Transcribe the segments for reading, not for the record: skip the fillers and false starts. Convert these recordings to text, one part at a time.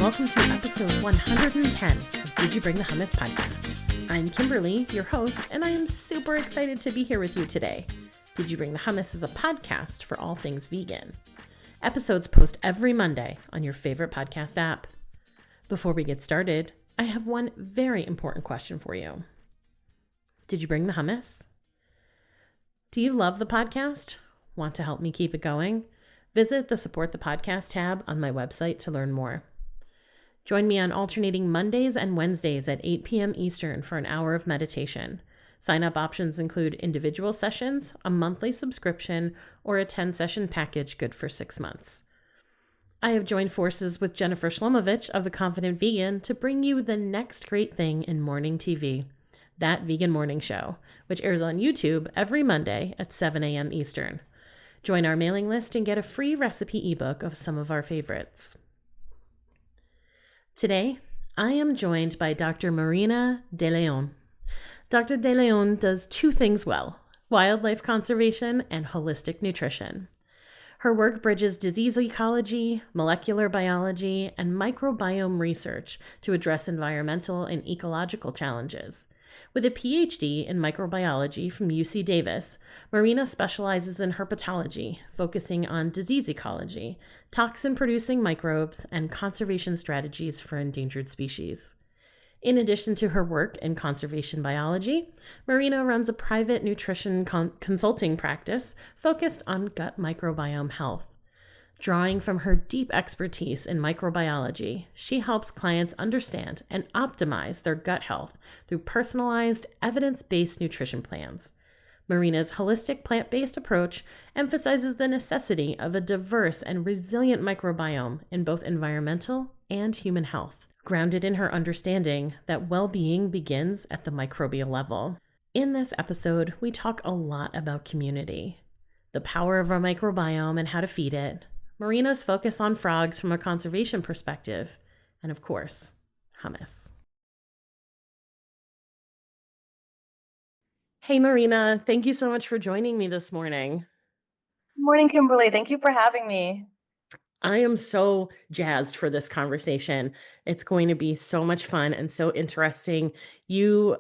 welcome to episode 110 of Did You Bring the Hummus podcast. I'm Kimberly, your host, and I am super excited to be here with you today. Did You Bring the Hummus is a podcast for all things vegan. Episodes post every Monday on your favorite podcast app. Before we get started, I have one very important question for you. Did you bring the hummus? Do you love the podcast? Want to help me keep it going? Visit the Support the Podcast tab on my website to learn more. Join me on alternating Mondays and Wednesdays at 8 p.m. Eastern for an hour of meditation. Sign-up options include individual sessions, a monthly subscription, or a 10-session package good for 6 months. I have joined forces with Jennifer Shlomovich of The Confident Vegan to bring you the next great thing in morning TV, That Vegan Morning Show, which airs on YouTube every Monday at 7 a.m. Eastern. Join our mailing list and get a free recipe ebook of some of our favorites. Today, I am joined by Dr. Marina De Leon. Dr. De Leon does two things well: wildlife conservation and holistic nutrition. Her work bridges disease ecology, molecular biology, and microbiome research to address environmental and ecological challenges. With a Ph.D. in microbiology from UC Davis, Marina specializes in herpetology, focusing on disease ecology, toxin-producing microbes, and conservation strategies for endangered species. In addition to her work in conservation biology, Marina runs a private nutrition consulting practice focused on gut microbiome health. Drawing from her deep expertise in microbiology, she helps clients understand and optimize their gut health through personalized, evidence-based nutrition plans. Marina's holistic plant-based approach emphasizes the necessity of a diverse and resilient microbiome in both environmental and human health, grounded in her understanding that well-being begins at the microbial level. In this episode, we talk a lot about community, the power of our microbiome and how to feed it, Marina's focus on frogs from a conservation perspective, and of course, hummus. Hey, Marina, thank you so much for joining me this morning. Good morning, Kimberly. Thank you for having me. I am so jazzed for this conversation. It's going to be so much fun and so interesting. You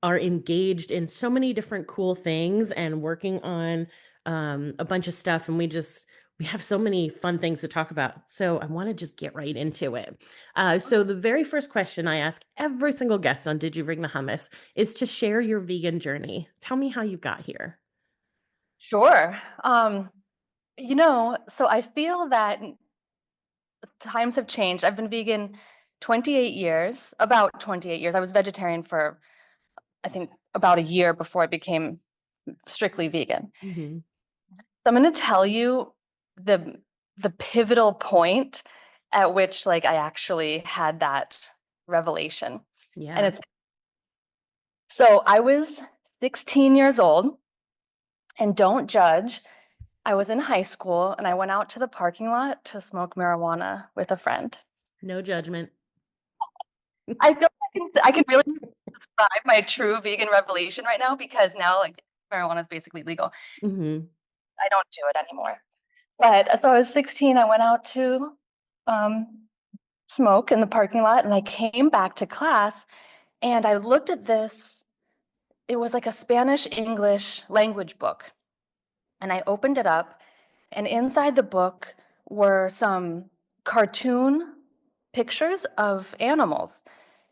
are engaged in so many different cool things and working on a bunch of stuff, and we have so many fun things to talk about. So I want to just get right into it. So the very first question I ask every single guest on Did You Bring the Hummus is to share your vegan journey. Tell me how you got here. Sure. So I feel that times have changed. I've been vegan 28 years, about 28 years. I was vegetarian for, I think, about a year before I became strictly vegan. Mm-hmm. So I'm going to tell you the pivotal point at which I actually had that revelation. Yeah. And so I was 16 years old, and don't judge. I was in high school and I went out to the parking lot to smoke marijuana with a friend. No judgment. I feel like I can really describe my true vegan revelation right now, because now marijuana is basically legal. Mm-hmm. I don't do it anymore. But so I was 16, I went out to smoke in the parking lot, and I came back to class and I looked at this. It was like a Spanish-English language book. And I opened it up, and inside the book were some cartoon pictures of animals.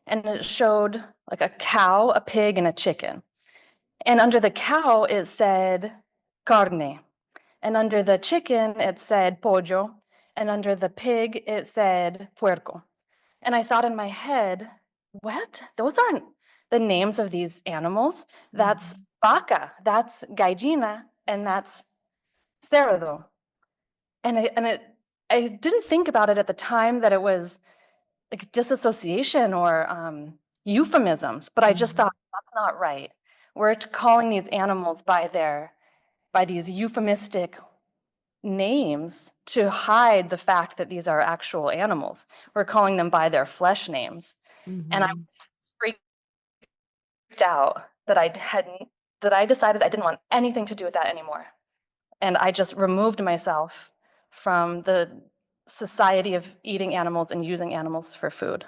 And it showed a cow, a pig, and a chicken. And under the cow, it said carne. And under the chicken, it said pollo. And under the pig, it said puerco. And I thought in my head, what? Those aren't the names of these animals. That's vaca, that's gallina, and that's cerdo. And I didn't think about it at the time that it was disassociation or euphemisms, but I just thought, that's not right. We're calling these animals by these euphemistic names to hide the fact that these are actual animals. We're calling them by their flesh names. Mm-hmm. And I was freaked out that I decided I didn't want anything to do with that anymore. And I just removed myself from the society of eating animals and using animals for food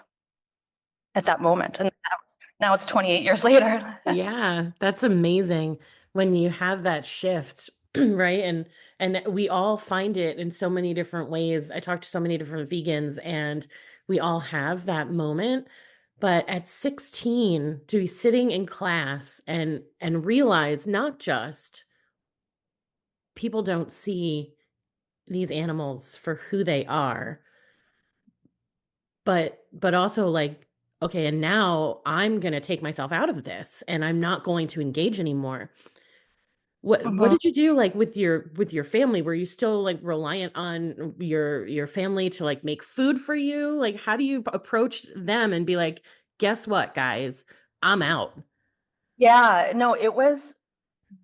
at that moment. And now it's 28 years later. Yeah, that's amazing when you have that shift, right? And we all find it in so many different ways. I talked to so many different vegans and we all have that moment. But at 16, to be sitting in class and realize not just people don't see these animals for who they are, but also like, okay, and now I'm going to take myself out of this and I'm not going to engage anymore. What Mhm. did you do like with your family? Were you still like reliant on your family to like make food for you? Like how do you approach them and be like, "Guess what, guys? I'm out." Yeah, no, it was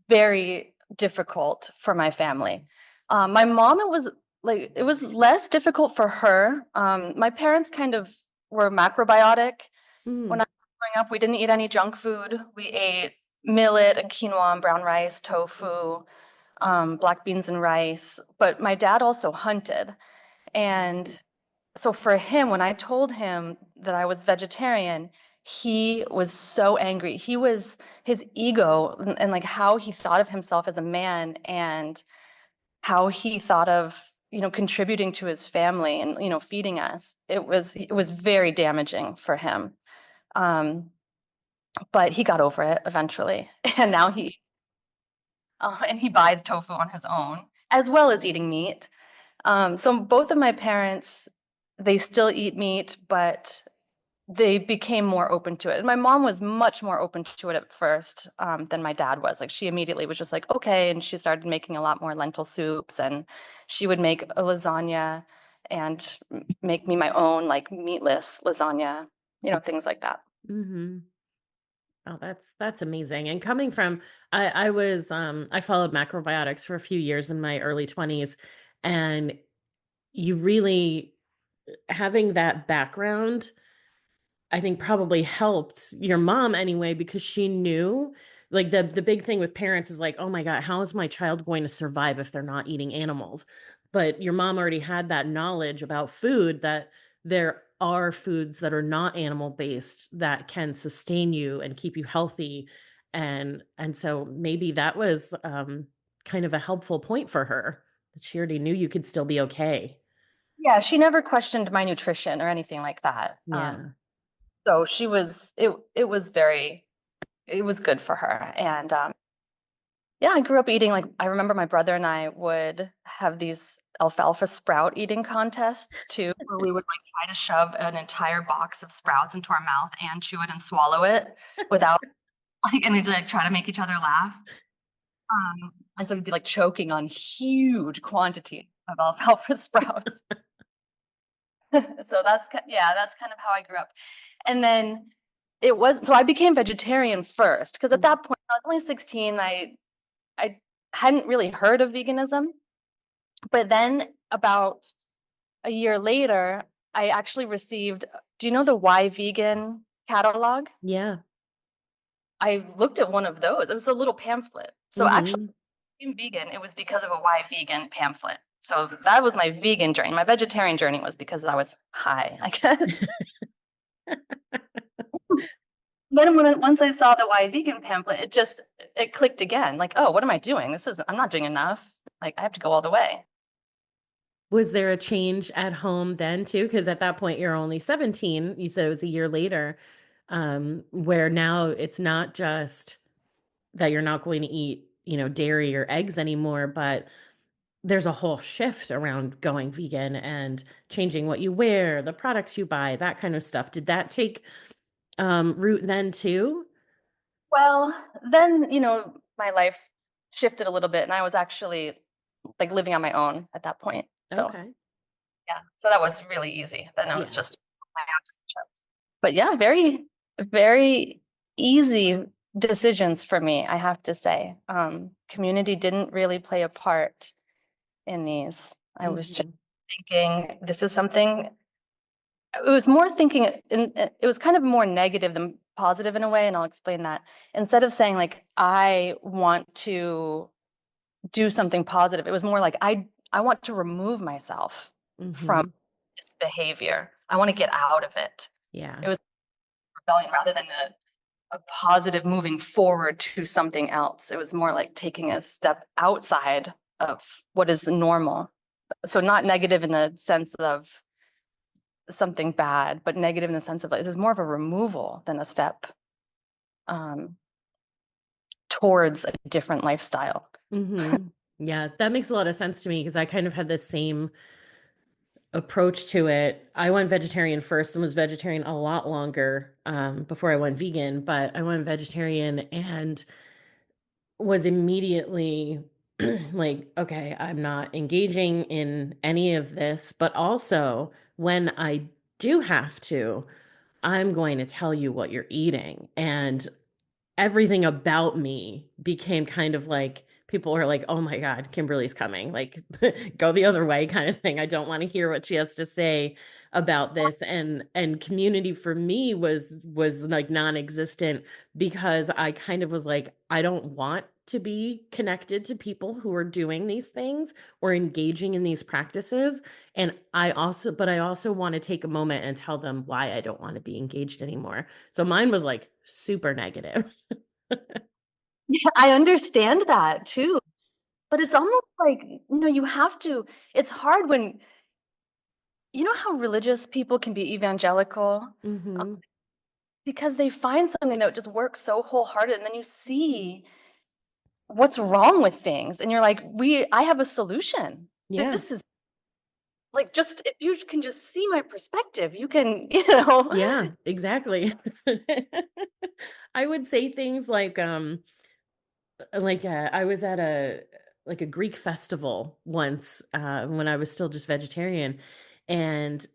very difficult for my family. My mom, it was less difficult for her. My parents kind of were macrobiotic. When Mm, I was growing up, we didn't eat any junk food. We ate millet and quinoa and brown rice, tofu, black beans and rice. But my dad also hunted. And so for him, when I told him that I was vegetarian, he was so angry. His ego and like how he thought of himself as a man and how he thought of, contributing to his family and, feeding us. It was very damaging for him. Um, but he got over it eventually. And now and he buys tofu on his own, as well as eating meat. So both of my parents, they still eat meat, but they became more open to it. And my mom was much more open to it at first than my dad was. Like she immediately was just like, okay. And she started making a lot more lentil soups and she would make a lasagna and make me my own like meatless lasagna, things like that. mhm. Oh, that's amazing. And coming from I followed macrobiotics for a few years in my early 20s and you really having that background I think probably helped your mom anyway because she knew like the big thing with parents is like, "Oh my god, how is my child going to survive if they're not eating animals?" But your mom already had that knowledge about food that there are foods that are not animal based that can sustain you and keep you healthy and so maybe that was kind of a helpful point for her that she already knew you could still be okay. Yeah, she never questioned my nutrition or anything like that. Yeah. So it was good for her. And yeah, I grew up eating like I remember my brother and I would have these alfalfa sprout eating contests too, where we would like try to shove an entire box of sprouts into our mouth and chew it and swallow it without like and we'd like try to make each other laugh. And so we'd be like choking on huge quantities of alfalfa sprouts. So yeah, that's kind of how I grew up. And then so I became vegetarian first because at Mhm. that point I was only 16. I hadn't really heard of veganism. But then about a year later, I actually received, do you know the Why Vegan catalog? Yeah. I looked at one of those. It was a little pamphlet. So actually, Mhm. being vegan, it was because of a Why Vegan pamphlet. So that was my vegan journey. My vegetarian journey was because I was high, I guess. Then once I saw the Why Vegan pamphlet, it clicked again. Like, oh, what am I doing? I'm not doing enough. Like, I have to go all the way. Was there a change at home then too? Because at that point you're only 17. You said it was a year later, where now it's not just that you're not going to eat, dairy or eggs anymore, but there's a whole shift around going vegan and changing what you wear, the products you buy, that kind of stuff. Did that take root then too? Well, then, my life shifted a little bit and I was actually like living on my own at that point. So, Okay. yeah. So that was really easy. Then it was Yeah. just my own decisions. But yeah, very, very easy decisions for me, I have to say. Community didn't really play a part in these. I was just Mhm. thinking this is something it was more thinking it was kind of more negative than positive in a way, and I'll explain that. Instead of saying like I want to do something positive, it was more like I want to remove myself from Mm-hmm. this behavior. I want to get out of it. Yeah. It was rebellion rather than a positive moving forward to something else. It was more like taking a step outside of what is the normal. So not negative in the sense of something bad, but negative in the sense of like, it's more of a removal than a step um, towards a different lifestyle. Mm-hmm. Yeah, that makes a lot of sense to me because I kind of had the same approach to it. I went vegetarian first and was vegetarian a lot longer before I went vegan, but I went vegetarian and was immediately like, okay, I'm not engaging in any of this, but also when I do have to, I'm going to tell you what you're eating. And everything about me became kind of like people are like, oh my God, Kimberly's coming. Like, go the other way kind of thing. I don't want to hear what she has to say about this. And community for me was like non-existent because I kind of was like, I don't want to be connected to people who are doing these things or engaging in these practices. And I also want to take a moment and tell them why I don't want to be engaged anymore. So mine was like super negative. I understand that too, but it's almost like, you have to, it's hard when, how religious people can be evangelical Mm-hmm. because they find something that just works so wholehearted, and then you see what's wrong with things, and you're like, I have a solution. Yeah. This is like, just if you can just see my perspective, you can, Yeah, exactly. I would say things like I was at a Greek festival once when I was still just vegetarian and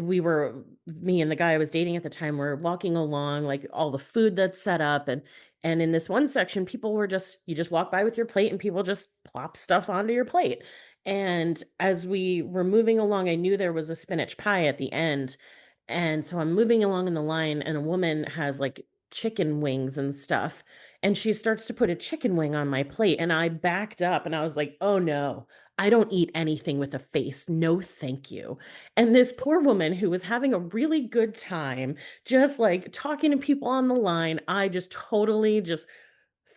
we were me and the guy I was dating at the time were walking along like all the food that's set up and in this one section people were just you just walk by with your plate and people just plop stuff onto your plate. And as we were moving along, I knew there was a spinach pie at the end. And so I'm moving along in the line and a woman has like chicken wings and stuff. And she starts to put a chicken wing on my plate and I backed up and I was like, "Oh no. I don't eat anything with a face. No, thank you." And this poor woman who was having a really good time, just like talking to people on the line, I just totally just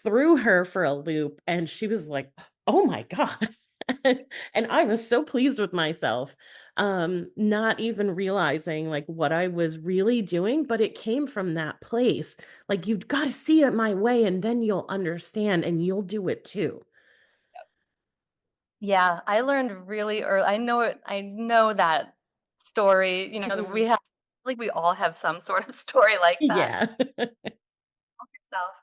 threw her for a loop. And she was like, oh my God. And I was so pleased with myself, not even realizing like what I was really doing, but it came from that place. Like, you've got to see it my way, and then you'll understand and you'll do it too. Yeah, I learned really early. I know it. I know that story. We have, like, we all have some sort of story like that Yeah. yourself.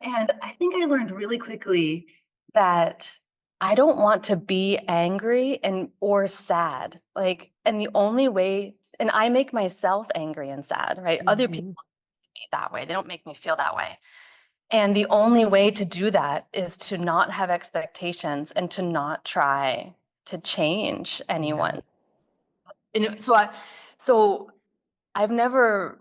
And I think I learned really quickly that I don't want to be angry and or sad. Like, and the only way, and I make myself angry and sad, right? Other people Mhm. make me that way. They don't make me feel that way. And the only way to do that is to not have expectations and to not try to change Yeah. anyone. So I've never,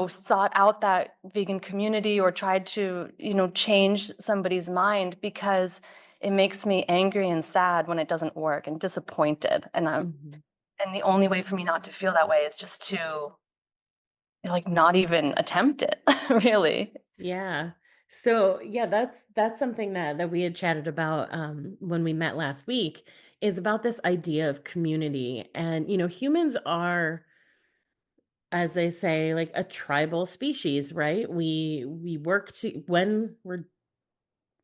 sought out that vegan community or tried to, change somebody's mind because it makes me angry and sad when it doesn't work and disappointed. Mhm. And the only way for me not to feel that way is just to like not even attempt it, really. Yeah. So yeah, that's something that we had chatted about when we met last week is about this idea of community. And humans are, as they say, like a tribal species, right? We work to when we're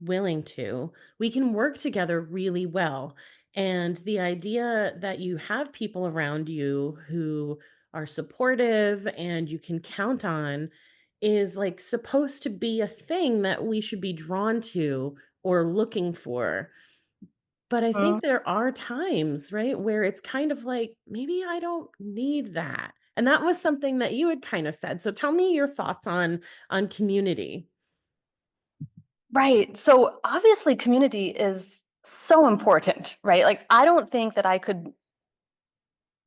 willing to, we can work together really well. And the idea that you have people around you who are supportive and you can count on is like supposed to be a thing that we should be drawn to or looking for. But I Mhm. think there are times, right, where it's kind of like, maybe I don't need that. And that was something that you had kind of said. So tell me your thoughts on community. Right. So obviously community is so important, right? Like I don't think that I could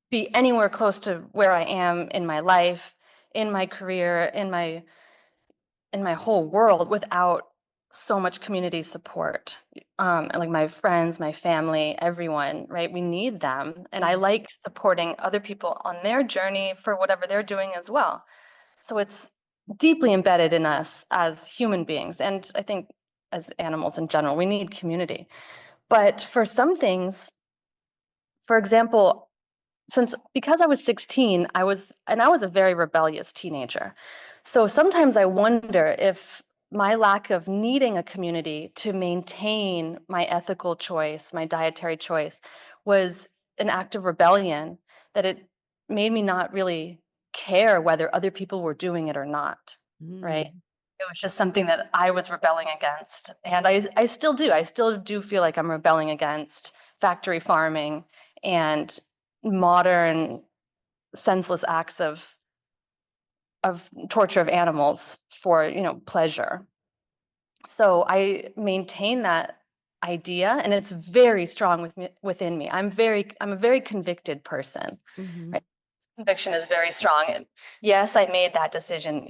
be anywhere close to where I am in my life, in my career, in my whole world without so much community support. And like my friends, my family, everyone, right? We need them. And I like supporting other people on their journey for whatever they're doing as well. So it's deeply embedded in us as human beings. And I think as animals in general, we need community. But for some things, for example, because I was 16, I was a very rebellious teenager. So sometimes I wonder if my lack of needing a community to maintain my ethical choice, my dietary choice, was an act of rebellion, that it made me not really care whether other people were doing it or not, right? Mm. It was just something that I was rebelling against. And I still do. I still do feel like I'm rebelling against factory farming and modern senseless acts of torture of animals for, pleasure. So I maintain that idea, and it's very strong within me. I'm a very convicted person, Hmm. right? Conviction is very strong. And yes, I made that decision,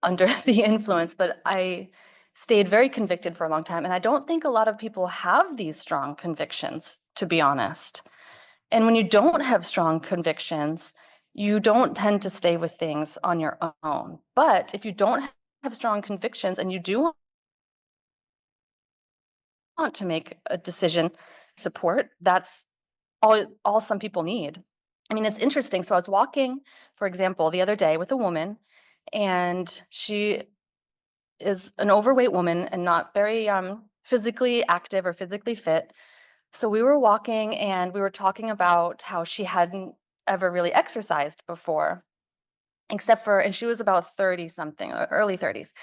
under the influence, but I stayed very convicted for a long time. And I don't think a lot of people have these strong convictions, to be honest. And when you don't have strong convictions, you don't tend to stay with things on your own. But if you don't have strong convictions and you do want to make a decision, support, that's all some people need. I mean, it's interesting. So I was walking, for example, the other day with a woman, and she is an overweight woman and not very physically active or physically fit. So we were walking and we were talking about how she hadn't ever really exercised before, and she was about 30 something, early 30s.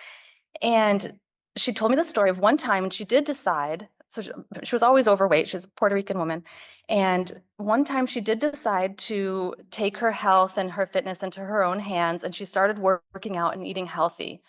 And she told me the story of one time when she did decide, so she was always overweight, she's a Puerto Rican woman. And one time she did decide to take her health and her fitness into her own hands, and she started working out and eating healthy.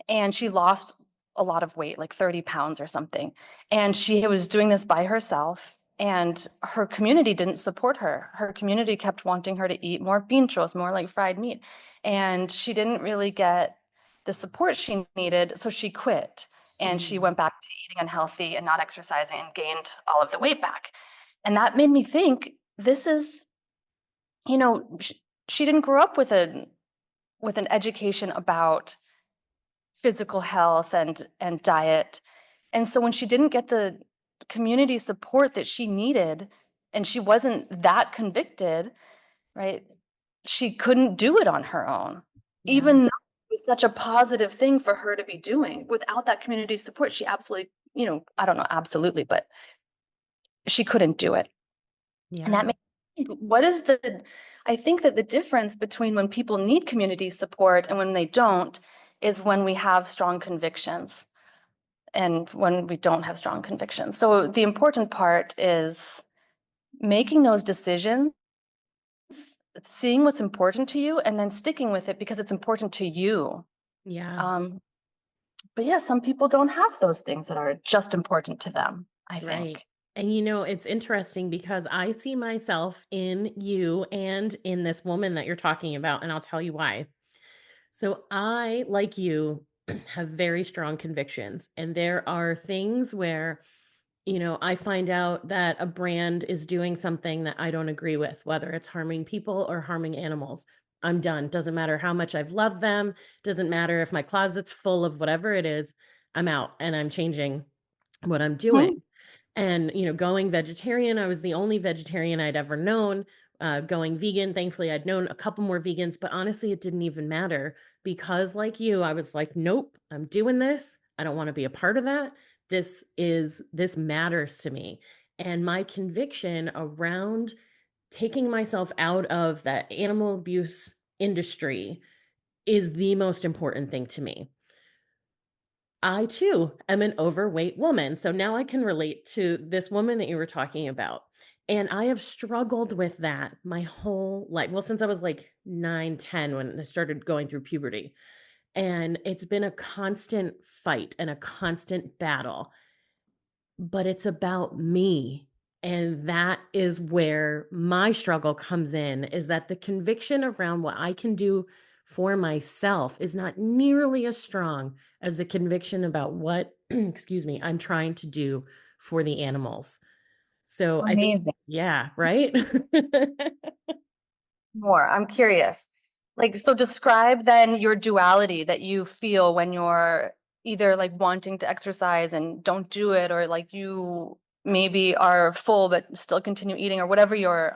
And she lost a lot of weight, like 30 pounds or something. And she was doing this by herself. And her community didn't support her. Her community kept wanting her to eat more pinchos, more like fried meat. And she didn't really get the support she needed. So she quit and she Mm. went back to eating unhealthy and not exercising and gained all of the weight back. And that made me think, this is, she didn't grow up with an education about physical health and diet. And so when she didn't get the community support that she needed, and she wasn't that convicted, right? She couldn't do it on her own. Yeah. Even though it was such a positive thing for her to be doing. Without that community support, she absolutely, I don't know, absolutely, but she couldn't do it. And Yeah. that makes me think, I think that the difference between when people need community support and when they don't is when we have strong convictions and when we don't have strong convictions. So the important part is making those decisions, seeing what's important to you, and then sticking with it because it's important to you. Yeah. Um, but yeah, some people don't have those things that are just important to them, I Right. think. And it's interesting because I see myself in you and in this woman that you're talking about, and I'll tell you why. So I, like you, have very strong convictions. And there are things where, I find out that a brand is doing something that I don't agree with, whether it's harming people or harming animals. I'm done. Doesn't matter how much I've loved them. Doesn't matter if my closet's full of whatever it is. I'm out and I'm changing what I'm Mhm. doing. And, going vegetarian, I was the only vegetarian I'd ever known. Going vegan, thankfully, I'd known a couple more vegans, but honestly, it didn't even matter because, like you, I was like, nope, I'm doing this. I don't want to be a part of that. This matters to me. And my conviction around taking myself out of that animal abuse industry is the most important thing to me. I too am an overweight woman. So now I can relate to this woman that you were talking about. And I have struggled with that my whole life. Well, since I was like 9, 10, when I started going through puberty. And it's been a constant fight and a constant battle, but it's about me. And that is where my struggle comes in, is that the conviction around what I can do for myself is not nearly as strong as the conviction about what, excuse me, I'm trying to do for the animals. So I think, Amazing. yeah, right? More. I'm curious. Like, so describe then your duality that you feel when you're either like wanting to exercise and don't do it, or like you maybe are full but still continue eating, or whatever you're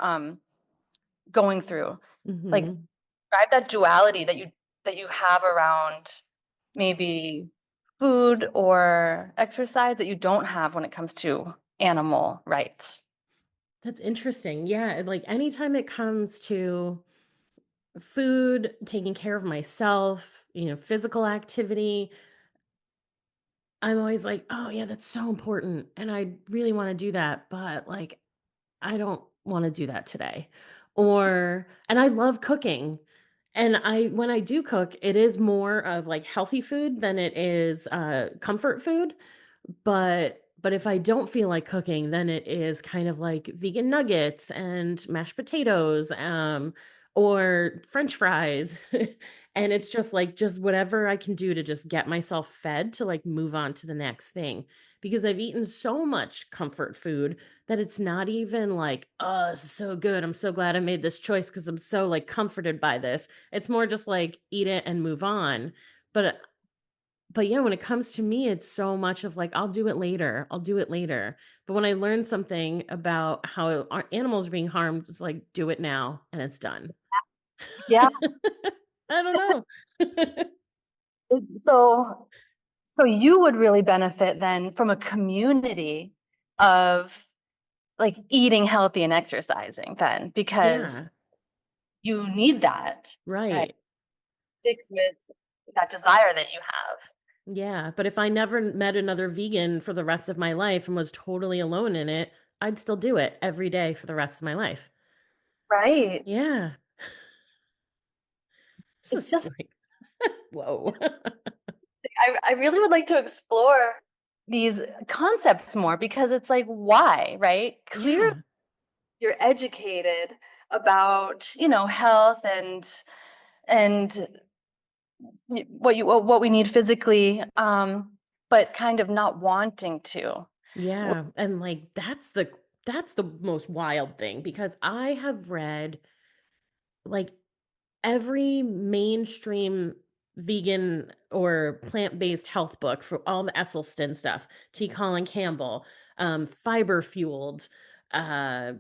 going through. Like, Hmm. describe that duality that you have around maybe food or exercise that you don't have when it comes to animal rights. That's interesting. Yeah, like anytime it comes to food, taking care of myself, physical activity, I'm always like, "Oh, yeah, that's so important, and I really wanna do that, but, like, I don't wanna do that today." And I love cooking, and when I do cook, it is more of, like, healthy food than it is, comfort food. But if I don't feel like cooking, then it is kind of like vegan nuggets and mashed potatoes, or French fries. And it's just like just whatever I can do to just get myself fed to like move on to the next thing. Because I've eaten so much comfort food that it's not even like, oh, this is so good. I'm so glad I made this choice because I'm so like comforted by this. It's more just like eat it and move on. But yeah, when it comes to me, it's so much of like, I'll do it later. I'll do it later. But when I learn something about how our animals are being harmed, it's like, do it now and it's done. Yeah. I don't know. So So you would really benefit then from a community of like eating healthy and exercising then, because Yeah, you need that, right? right. Stick with that desire that you have. Yeah. But if I never met another vegan for the rest of my life and was totally alone in it, I'd still do it every day for the rest of my life. Right. Yeah. This It's is just like, whoa. I really would like to explore these concepts more, because it's like, why, right? Clearly Yeah. you're educated about, health and what we need physically, but kind of not wanting to. Yeah, and, like, that's the most wild thing because I have read, like, every mainstream vegan or plant-based health book for all the Esselstyn stuff, T. Colin Campbell, Fiber Fueled, uh,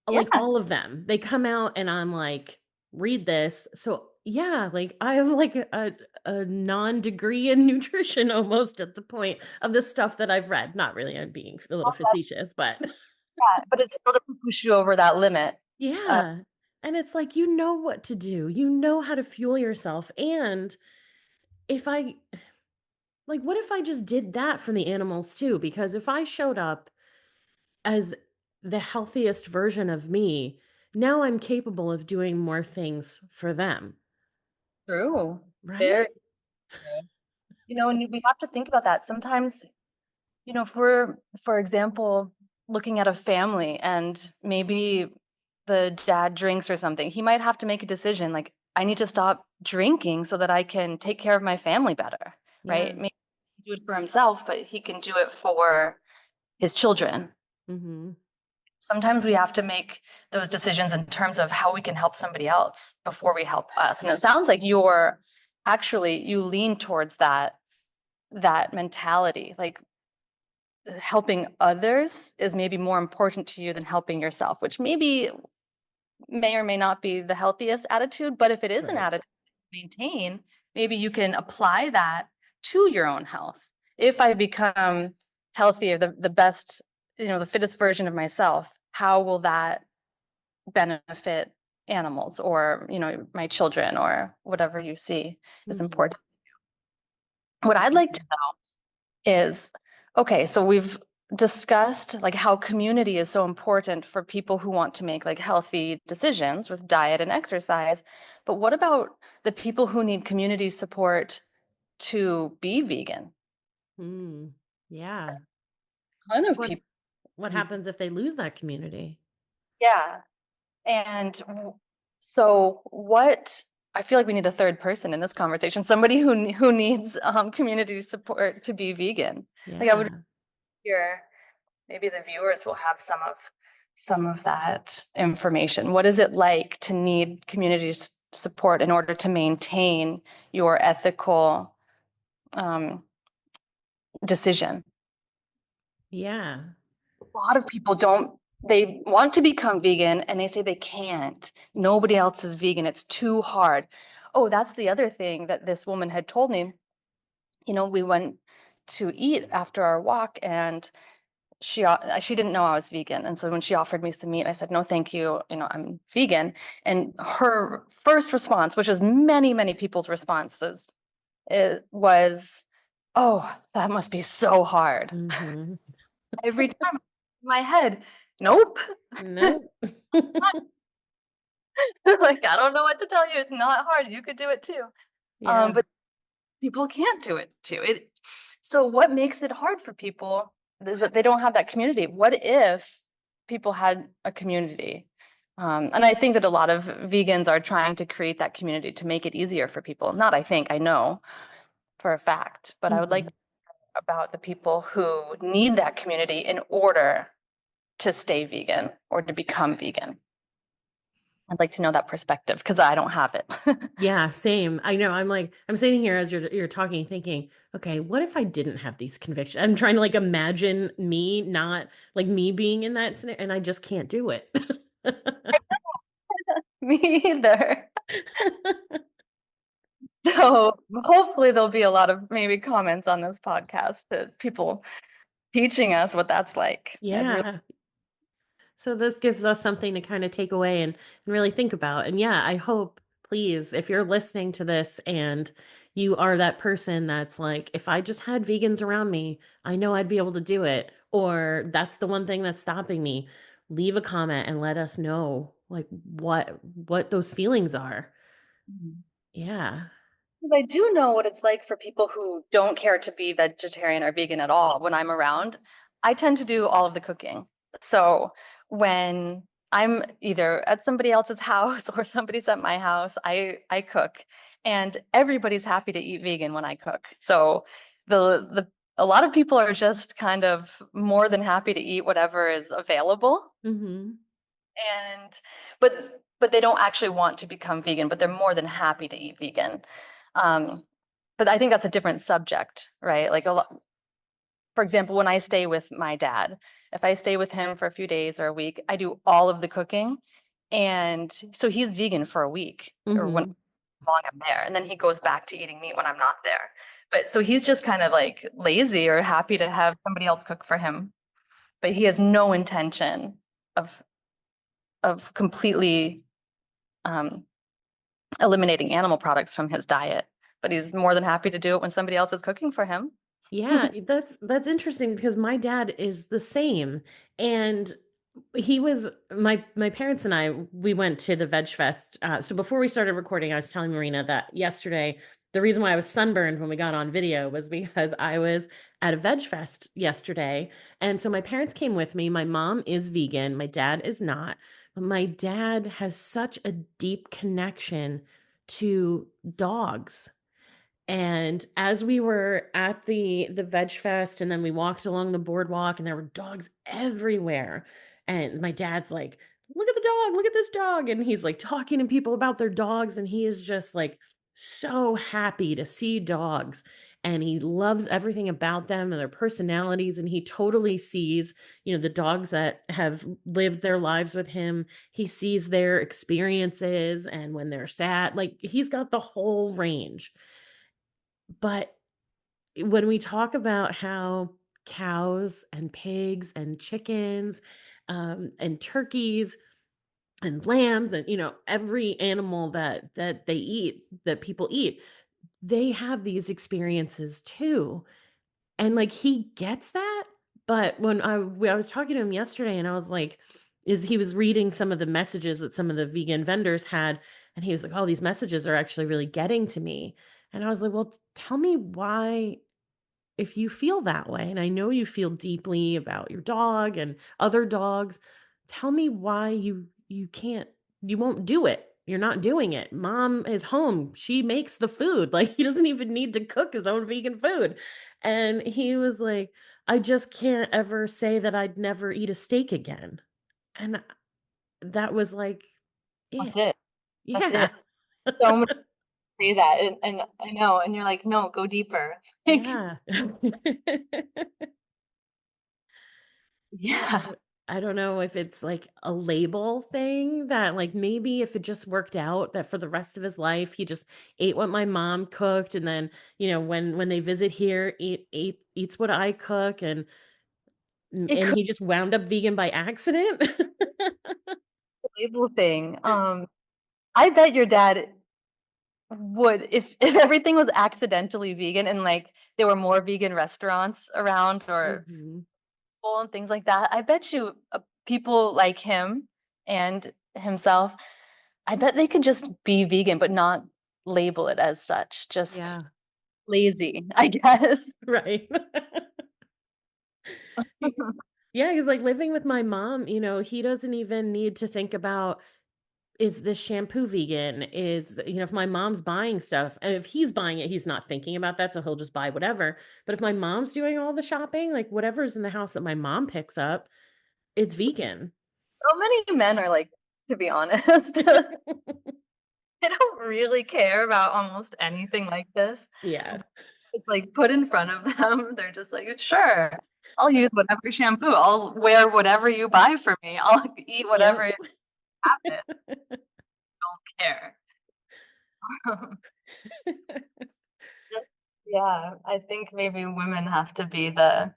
like, Yeah, all of them. They come out and I'm like, "Read this." So, yeah, like, I have, like, a non-degree in nutrition almost at the point of the stuff that I've read. Not really, I'm being a little facetious, but but it still doesn't push you over that limit. Uh, yeah. And it's like, you know what to do. You know how to fuel yourself. And if I like, what if I just did that for the animals too? Because if I showed up as the healthiest version of me, now I'm capable of doing more things for them, True. right? Very true. And we have to think about that. Sometimes, if we're, for example, looking at a family and maybe the dad drinks or something, he might have to make a decision like, I need to stop drinking so that I can take care of my family better, right? Yeah. Maybe he can do it for himself, but he can do it for his children. Hmm. Sometimes we have to make those decisions in terms of how we can help somebody else before we help us. And it sounds like you lean towards that mentality. Like, helping others is maybe more important to you than helping yourself, which maybe may or may not be the healthiest attitude, but if it is an Right. attitude to maintain, maybe you can apply that to your own health. If I become healthier, the best, the fittest version of myself, how will that benefit animals, or my children, or whatever you see is Hmm. important? What I'd like to know is, okay, so we've discussed like how community is so important for people who want to make like healthy decisions with diet and exercise, but what about the people who need community support to be vegan? Hmm. Yeah. Ton of What people what need. happens if they lose that community? Yeah. And so what? I feel like we need a third person in this conversation, somebody who needs community support to be vegan. Like I would Yeah. hear, maybe the viewers will have some of that information. What is it like to need community support in order to maintain your ethical um, decision? Yeah. A lot of people don't, they want to become vegan and they say they can't. Nobody else is vegan. It's too hard. Oh, that's the other thing that this woman had told me. We went to eat after our walk, and she didn't know I was vegan. And so when she offered me some meat, I said, no, thank you. I'm vegan. And her first response, which is many, many people's responses, it was, oh, that must be so hard. Mm-hmm. Every time in my head, nope. No. Like, I don't know what to tell you. It's not hard. You could do it too. Yeah. But people can't do it too. So what makes it hard for people is that they don't have that community. What if people had a community? And I think that a lot of vegans are trying to create that community to make it easier for people. Not I think, I know for a fact, but I would like Mm-hmm. to talk about the people who need that community in order to stay vegan or to become vegan. I'd like to know that perspective because I don't have it. Yeah, same. I know. I'm sitting here as you're talking, thinking, okay, what if I didn't have these convictions? I'm trying to like imagine me not like me being in that scenario, and I just can't do it. Me either. So hopefully there'll be a lot of maybe comments on this podcast to people teaching us what that's like. I'd really, Yeah. So this gives us something to kind of take away and really think about. And yeah, I hope, please, if you're listening to this and you are that person that's like, if I just had vegans around me, I know I'd be able to do it. Or that's the one thing that's stopping me. Leave a comment and let us know like what those feelings are. Mhm. Yeah. I do know what it's like for people who don't care to be vegetarian or vegan at all. When I'm around, I tend to do all of the cooking. So when I'm either at somebody else's house or somebody's at my house, I cook, and everybody's happy to eat vegan when I cook. So the a lot of people are just kind of more than happy to eat whatever is available, Mhm. and but they don't actually want to become vegan, but they're more than happy to eat vegan. Um, but I think that's a different subject, right? Like for example, when I stay with my dad, if I stay with him for a few days or a week, I do all of the cooking. And so he's vegan for a week or when Mhm. long I'm there. And then he goes back to eating meat when I'm not there. But so he's just kind of like lazy or happy to have somebody else cook for him. But he has no intention of completely um, eliminating animal products from his diet. But he's more than happy to do it when somebody else is cooking for him. Yeah, that's interesting because my dad is the same. And he was my parents and I, we went to the Veg Fest. So before we started recording, I was telling Marina that yesterday, the reason why I was sunburned when we got on video was because I was at a Veg Fest yesterday. And so my parents came with me. My mom is vegan, my dad is not. But my dad has such a deep connection to dogs. And as we were at the Veg Fest and then we walked along the boardwalk and there were dogs everywhere. And my dad's like, "Look at the dog, look at this dog." And he's like talking to people about their dogs and he is just like so happy to see dogs and he loves everything about them and their personalities and he totally sees, the dogs that have lived their lives with him. He sees their experiences and when they're sad, like he's got the whole range. But when we talk about how cows and pigs and chickens, and turkeys and lambs and every animal that they eat, that people eat, they have these experiences too. And like he gets that. But I was talking to him yesterday and I was like, is he was reading some of the messages that some of the vegan vendors had, and he was like, "Oh, these messages are actually really getting to me." And I was like, "Well, tell me why, if you feel that way, and I know you feel deeply about your dog and other dogs, tell me why you won't do it." You're not doing it. Mom is home. She makes the food. Like, he doesn't even need to cook his own vegan food." And he was like, "I just can't ever say that I'd never eat a steak again." And that was like That's it. it. That's Yeah. it. So many say that, and I know, and you're like, no, go deeper. Like, Yeah. yeah, I don't know if it's like a label thing that like maybe if it just worked out that for the rest of his life he just ate what my mom cooked, and then when they visit here eats what I cook, it and could he just wound up vegan by accident. be a label thing. I bet your dad would, if everything was accidentally vegan and like there were more vegan restaurants around or Mhm. full and things like that. I bet you people like him and himself, I bet they could just be vegan but not label it as such. Just Yeah, lazy, I guess. right. Yeah, because like living with my mom, he doesn't even need to think about, is this shampoo vegan? If my mom's buying stuff, and if he's buying it, he's not thinking about that, so he'll just buy whatever. But if my mom's doing all the shopping, like whatever's in the house that my mom picks up, it's vegan. So many men are like, to be honest, they don't really care about almost anything like this. Yeah. It's like put in front of them. They're just like, sure, I'll use whatever shampoo. I'll wear whatever you buy for me. I'll eat whatever Yep. you have it. Don't care. Just- yeah, I think maybe women have to be the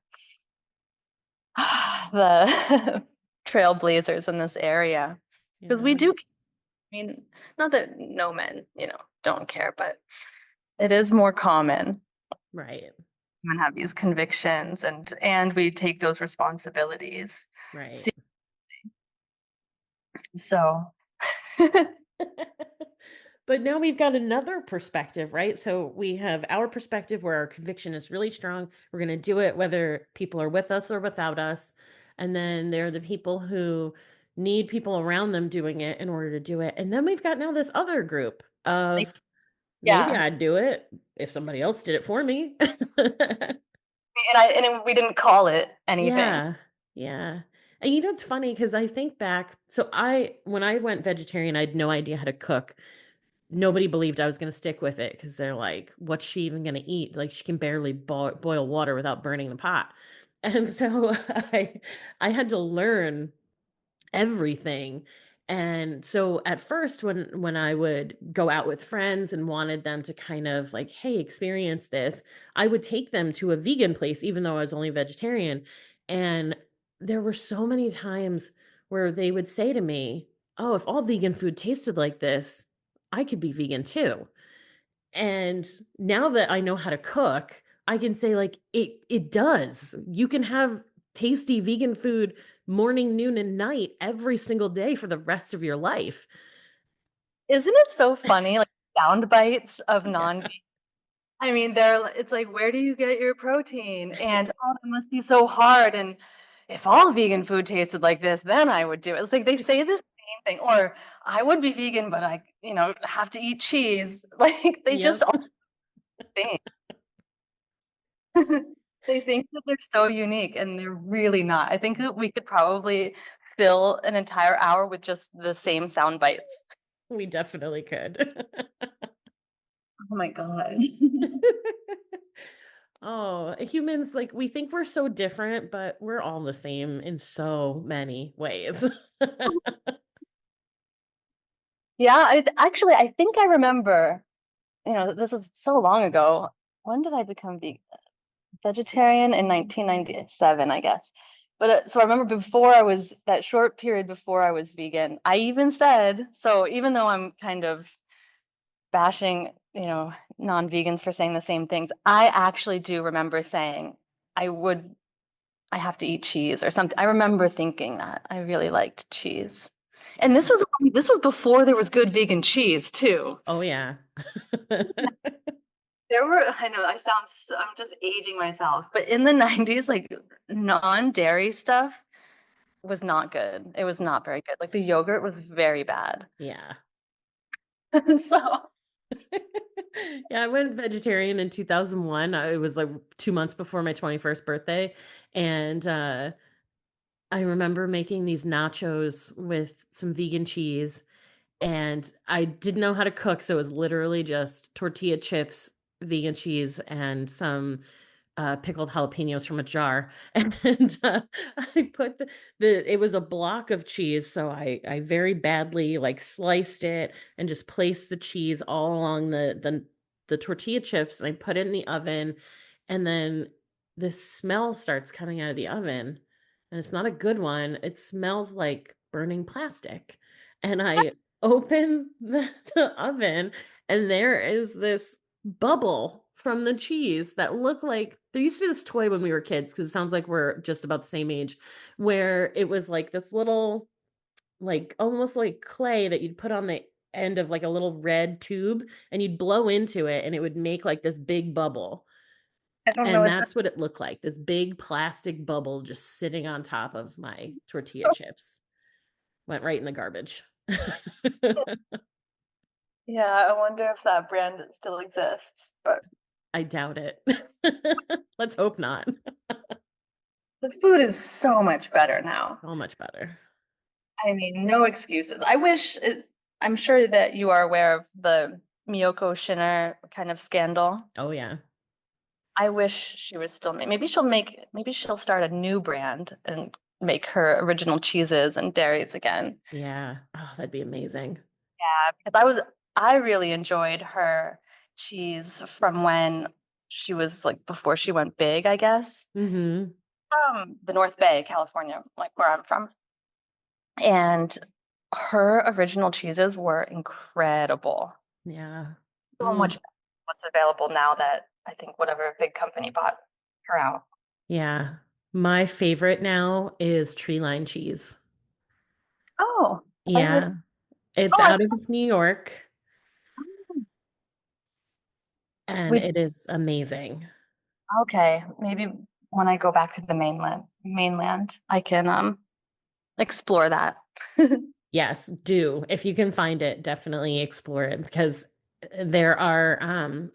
the trailblazers in this area because we Yeah. do. I mean, not that no men, don't care, but it is more common. Right. Women have these convictions, and we take those responsibilities. Right. See, so But now we've got another perspective, right? So we have our perspective where our conviction is really strong. We're going to do it whether people are with us or without us. And then there are the people who need people around them doing it in order to do it. And then we've got now this other group like, of maybe yeah, I'd do it if somebody else did it for me. we didn't call it anything. Yeah. Yeah. And it's funny because I think back. So when I went vegetarian, I had no idea how to cook. Nobody believed I was gonna stick with it because 'cause they're like, "What's she even gonna eat? Like, she can barely boil water without burning the pot." And so I had to learn everything. And so at first when I would go out with friends and wanted them to kind of like, "Hey, experience this," I would take them to a vegan place even though I was only vegetarian. And there were so many times where they would say to me, "Oh, if all vegan food tasted like this, I could be vegan too." And now that I know how to cook, I can say like it does. You can have tasty vegan food morning, noon, and night every single day for the rest of your life. Isn't it so funny? Like sound bites of Yeah. non. I mean, it's like, where do you get your protein? And oh, it must be so hard. And if all vegan food tasted like this, then I would do it. It's like they say the same thing. Or I would be vegan, but I, have to eat cheese. Like they just Yep. all think. They think that they're so unique and they're really not. I think that we could probably fill an entire hour with just the same sound bites. We definitely could. Oh my God. Oh, humans, like, we think we're so different, but we're all the same in so many ways. Yeah, I think I remember, this is so long ago. When did I become vegetarian? In 1997, I guess. But so I remember before I was that short period before I was vegan, I even said, so even though I'm kind of bashing, non-vegans for saying the same things, I actually do remember saying I would I have to eat cheese or something. I remember thinking that. I really liked cheese. And this was before there was good vegan cheese too. Oh, yeah. I know I'm just aging myself, but in the 90s, like non-dairy stuff was not good. It was not very good. Like the yogurt was very bad. Yeah. So, Yeah, I went vegetarian in 2001. It was like 2 months before my 21st birthday. And I remember making these nachos with some vegan cheese, and I didn't know how to cook. So it was literally just tortilla chips, vegan cheese, and some pickled jalapenos from a jar, and I put it was a block of cheese, so I very badly like sliced it and just placed the cheese all along the tortilla chips, and I put it in the oven, and then this smell starts coming out of the oven, and it's not a good one. It smells like burning plastic, and I open the oven, and there is this bubble from the cheese that looked like there used to be this toy when we were kids, because it sounds like we're just about the same age, where it was like this little, like almost like clay that you'd put on the end of like a little red tube, and you'd blow into it and it would make like this big bubble. I don't know And what that. that's what it looked like, this big plastic bubble just sitting on top of my tortilla chips. Went right in the garbage. Yeah, I wonder if that brand still exists. But I doubt it. Let's hope not. the food is so much better now. So much better. I mean, no excuses. I'm sure that you are aware of the Miyoko Shinner kind of scandal. Oh yeah. I wish she was still, maybe she'll start a new brand and make her original cheeses and dairies again. Yeah. Oh, that'd be amazing. Yeah, because I really enjoyed her cheese from when she was like before she went big, I guess, Mhm. from the North Bay, California, like where I'm from. And her original cheeses were incredible. Yeah. So Mm. much better than what's available now that I think whatever big company bought her out. Yeah. My favorite now is tree line cheese. Oh, have I heard? Yeah. It's Oh, I out of New York, and we it is amazing. okay. Maybe when I go back to the mainland, I can explore that. Yes, do. If you can find it, definitely explore it, because there are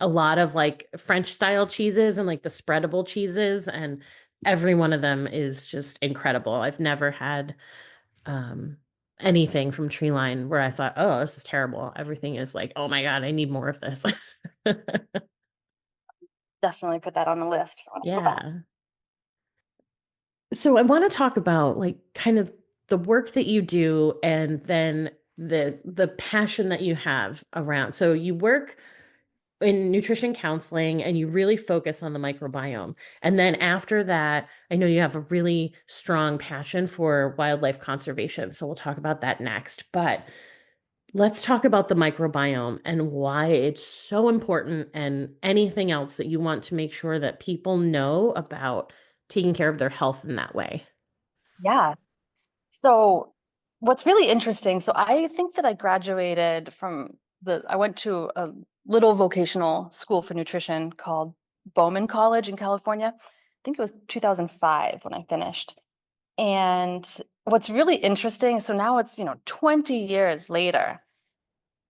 a lot of like French style cheeses and like the spreadable cheeses, and every one of them is just incredible. I've never had um anything from Treeline where I thought, "Oh, this is terrible." Everything is like, "Oh my God, I need more of this." Definitely put that on the list for when I go back. Yeah. So I want to talk about like kind of the work that you do, and then the passion that you have around. So you work in nutrition counseling and you really focus on the microbiome. And then after that, I know you have a really strong passion for wildlife conservation. So we'll talk about that next. But let's talk about the microbiome and why it's so important, and anything else that you want to make sure that people know about taking care of their health in that way. Yeah. So what's really interesting, so I think that I graduated I went to a little vocational school for nutrition called Bowman College in California. I think it was 2005 when I finished. And what's really interesting, so now it's, 20 years later.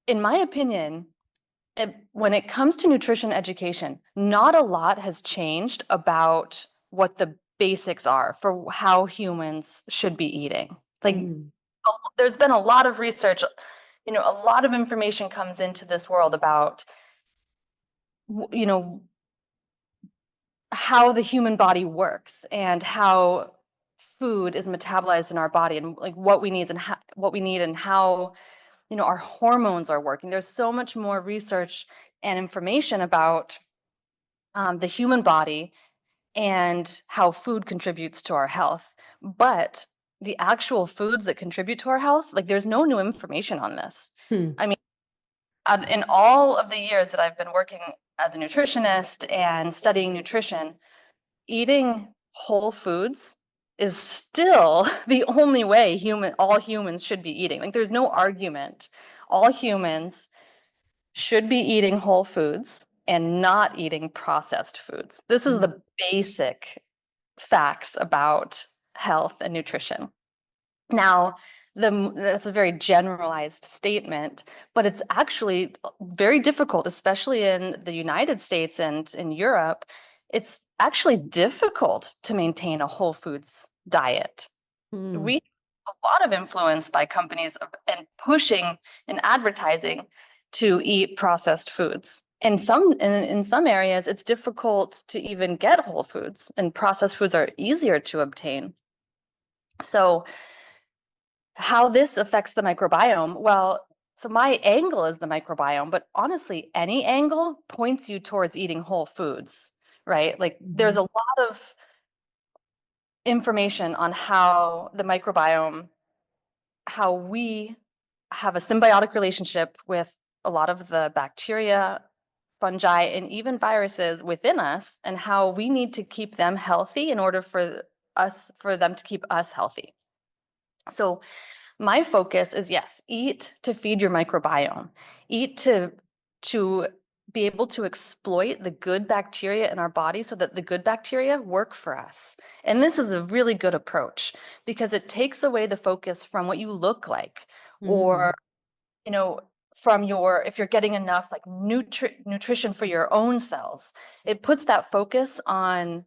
In my opinion, when it comes to nutrition education, not a lot has changed about what the basics are for how humans should be eating. Like, Mm, there's been a lot of research, a lot of information comes into this world about, you know, how the human body works and how food is metabolized in our body and like what we need and how our hormones are working. There's so much more research and information about the human body and how food contributes to our health. But the actual foods that contribute to our health, like there's no new information on this. hmm, I mean, in all of the years that I've been working as a nutritionist and studying nutrition, eating whole foods is still the only way all humans should be eating. Like there's no argument. All humans should be eating whole foods and not eating processed foods. This is hmm. the basic facts about health and nutrition. Now, That's a very generalized statement, but it's actually very difficult, especially in the United States and in Europe. It's actually difficult to maintain a whole foods diet. Mm, We have a lot of influence by companies and pushing and advertising to eat processed foods. In some areas, it's difficult to even get whole foods, and processed foods are easier to obtain. So, how this affects the microbiome? Well, so my angle is the microbiome, but honestly, any angle points you towards eating whole foods, right? Like there's mhm, a lot of information on how the microbiome, how we have a symbiotic relationship with a lot of the bacteria, fungi, and even viruses within us, and how we need to keep them healthy in order for them to keep us healthy. So my focus is yes, eat to feed your microbiome. Eat to be able to exploit the good bacteria in our body so that the good bacteria work for us. And this is a really good approach because it takes away the focus from what you look like or, mm, you know, from your if you're getting enough like nutrition for your own cells. It puts that focus on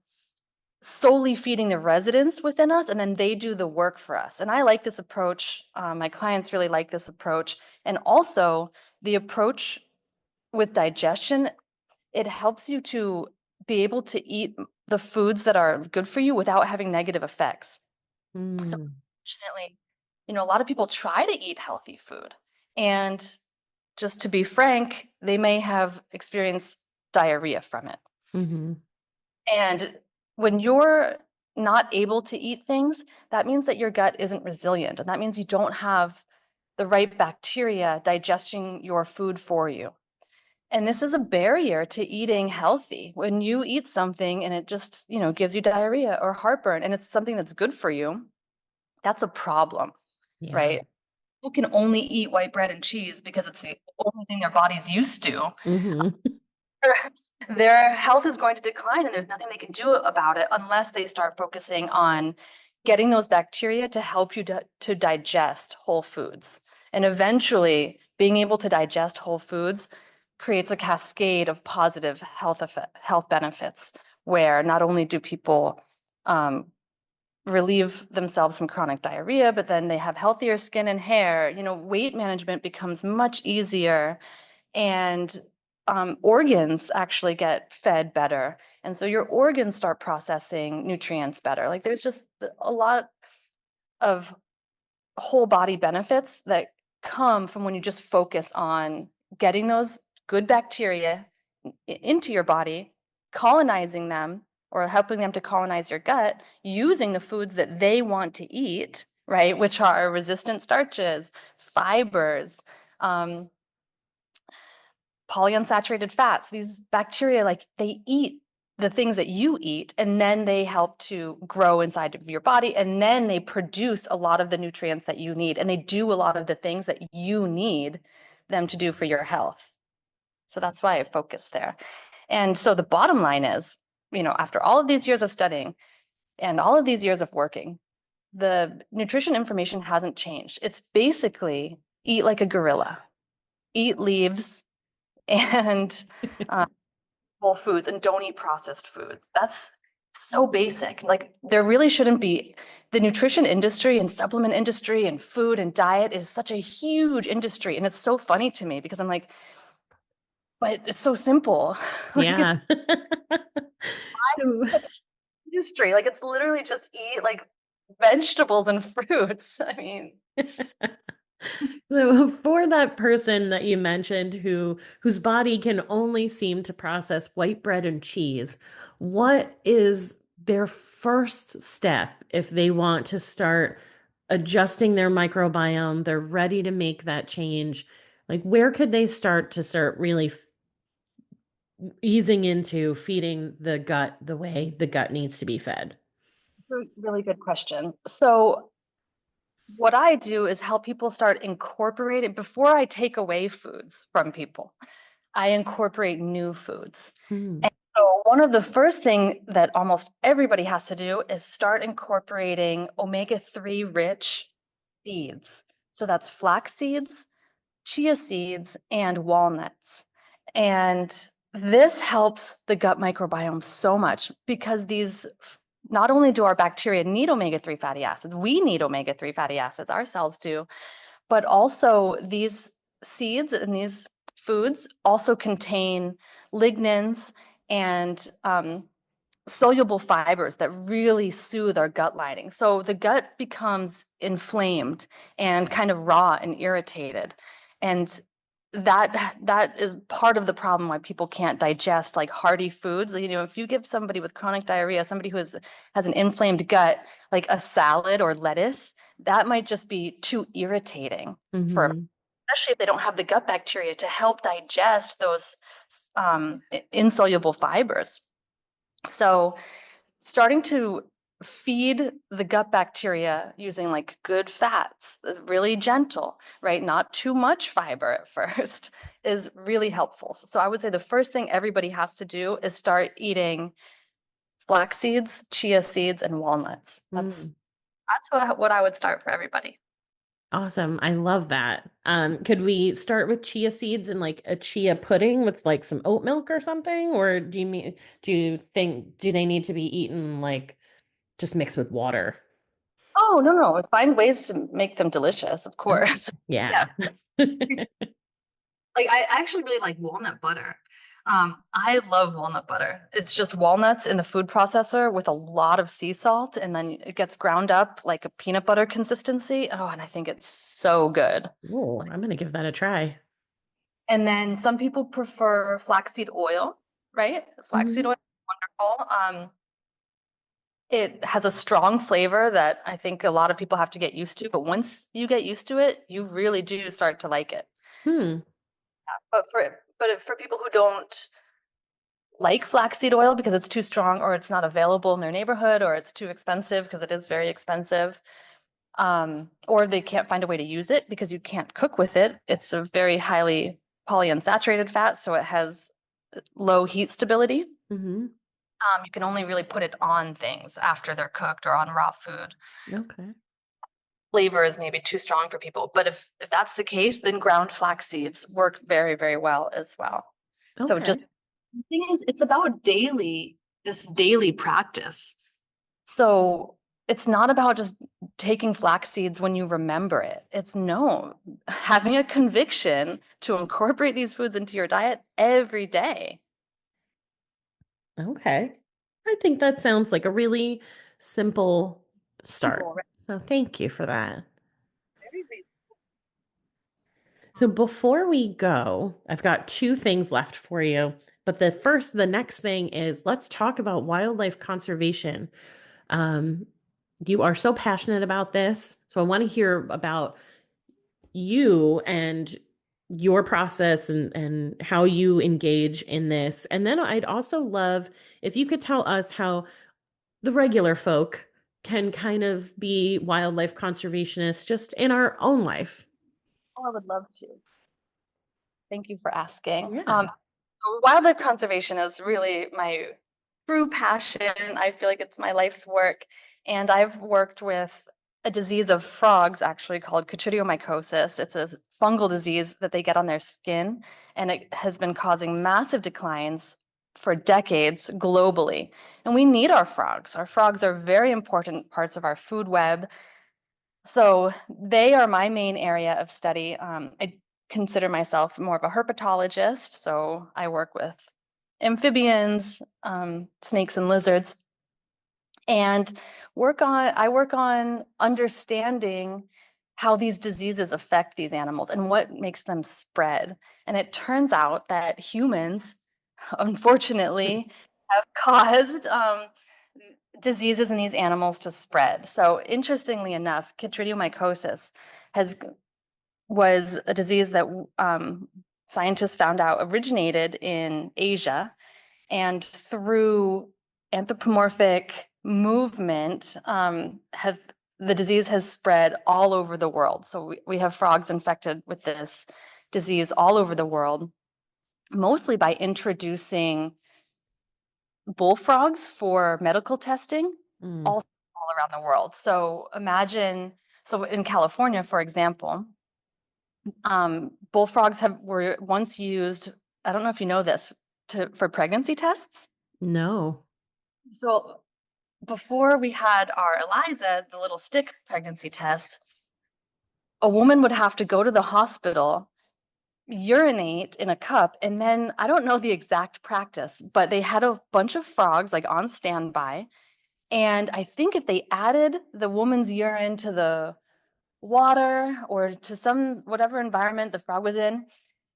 solely feeding the residents within us, and then they do the work for us. And I like this approach. My clients really like this approach. And also, the approach with digestion, it helps you to be able to eat the foods that are good for you without having negative effects. So, mm, fortunately, a lot of people try to eat healthy food. And just to be frank, they may have experienced diarrhea from it. mhm, And when you're not able to eat things, that means that your gut isn't resilient. And that means you don't have the right bacteria digesting your food for you. And this is a barrier to eating healthy. When you eat something and it just, gives you diarrhea or heartburn and it's something that's good for you, that's a problem, yeah. right? People can only eat white bread and cheese because it's the only thing their body's used to. Mhm, Their health is going to decline and there's nothing they can do about it unless they start focusing on getting those bacteria to help you to digest whole foods. And eventually, being able to digest whole foods creates a cascade of positive health benefits where not only do people um, relieve themselves from chronic diarrhea, but then they have healthier skin and hair. Weight management becomes much easier and organs actually get fed better. And so your organs start processing nutrients better. Like there's just a lot of whole body benefits that come from when you just focus on getting those good bacteria into your body, colonizing them or helping them to colonize your gut using the foods that they want to eat, right? Which are resistant starches, fibers, um, polyunsaturated fats. These bacteria, like they eat the things that you eat, and then they help to grow inside of your body, and then they produce a lot of the nutrients that you need, and they do a lot of the things that you need them to do for your health. So that's why I focus there. And so the bottom line is, after all of these years of studying and all of these years of working, the nutrition information hasn't changed. It's basically eat like a gorilla, eat leaves, and uh, whole foods and don't eat processed foods. That's so basic. Like there really shouldn't be the nutrition industry and supplement industry and food and diet is such a huge industry. And it's so funny to me because I'm like, but it's so simple. Like it's yeah. So such an industry. Like it's literally just eat like vegetables and fruits. I mean, So for that person that you mentioned whose body can only seem to process white bread and cheese, what is their first step if they want to start adjusting their microbiome? They're ready to make that change. Like where could they start really easing into feeding the gut the way the gut needs to be fed? it's a really good question. So what I do is help people start incorporating before I take away foods from people. I incorporate new foods. Hmm. And so one of the first thing that almost everybody has to do is start incorporating omega-3 rich seeds. So that's flax seeds, chia seeds, and walnuts. And this helps the gut microbiome so much because these, not only do our bacteria need omega-3 fatty acids, we need omega-3 fatty acids, our cells do, but also these seeds and these foods also contain lignans and soluble fibers that really soothe our gut lining. So the gut becomes inflamed and kind of raw and irritated. And that is part of the problem why people can't digest like hearty foods. You know, if you give somebody with chronic diarrhea, somebody who has an inflamed gut, like a salad or lettuce, that might just be too irritating for, Mm-hmm. especially if they don't have the gut bacteria to help digest those insoluble fibers. So starting to feed the gut bacteria using like good fats, really gentle, right? Not too much fiber at first is really helpful. So I would say the first thing everybody has to do is start eating flax seeds, chia seeds, and walnuts. That's what I would start for everybody. Awesome. I love that. Could we start with chia seeds and like a chia pudding with like some oat milk or something? Or do you think do they need to be eaten like just mixed with water? Oh, no, no. Find ways to make them delicious, of Okay. course. Yeah. Yeah. Like I actually really like walnut butter. I love walnut butter. It's just walnuts in the food processor with a lot of sea salt, and then it gets ground up like a peanut butter consistency. Oh, and I think it's so good. Oh, I'm gonna give that a try. And then some people prefer flaxseed oil, right? Flaxseed Hmm. oil is wonderful. It has a strong flavor that I think a lot of people have to get used to, but once you get used to it, you really do start to like it. Hmm. But for people who don't like flaxseed oil because it's too strong or it's not available in their neighborhood or it's too expensive because it is very expensive, or they can't find a way to use it because you can't cook with it. It's a very highly polyunsaturated fat, so it has low heat stability. Hmm. You can only really put it on things after they're cooked or on raw food. Okay. Flavor is maybe too strong for people, but if that's the case, then ground flax seeds work very, very well as well. So just Okay. the thing is, it's about this daily practice. So it's not about just taking flax seeds when you remember it. It's no, having a conviction to incorporate these foods into your diet every day. Okay. I think that sounds like a really simple start. Simple, right? So thank you for that. Very reasonable. So before we go, I've got two things left for you. But the next thing is let's talk about wildlife conservation. Um, you are so passionate about this. So I want to hear about you and your process and how you engage in this. And then I'd also love if you could tell us how the regular folk can kind of be wildlife conservationists just in our own life. Oh, I would love to. Thank you for asking. Yeah. Wildlife conservation is really my true passion. I feel like it's my life's work. And I've worked with a disease of frogs actually called chytridiomycosis. It's a fungal disease that they get on their skin, and it has been causing massive declines for decades globally. And we need our frogs. Our frogs are very important parts of our food web. So they are my main area of study. I consider myself more of a herpetologist, so I work with amphibians, snakes and lizards, and I work on understanding how these diseases affect these animals and what makes them spread. And it turns out that humans, unfortunately, have caused diseases in these animals to spread. So interestingly enough, chytridiomycosis has was a disease that scientists found out originated in Asia, and through anthropomorphic movement, have the disease has spread all over the world. So we have frogs infected with this disease all over the world, mostly by introducing bullfrogs for medical testing Mm. all around the world. So imagine So in California, for example, bullfrogs were once used, I don't know if you know this, for pregnancy tests. No. So before we had our ELISA, the little stick pregnancy test, a woman would have to go to the hospital, urinate in a cup, and then I don't know the exact practice, but they had a bunch of frogs like on standby. And I think if they added the woman's urine to the water or to some whatever environment the frog was in,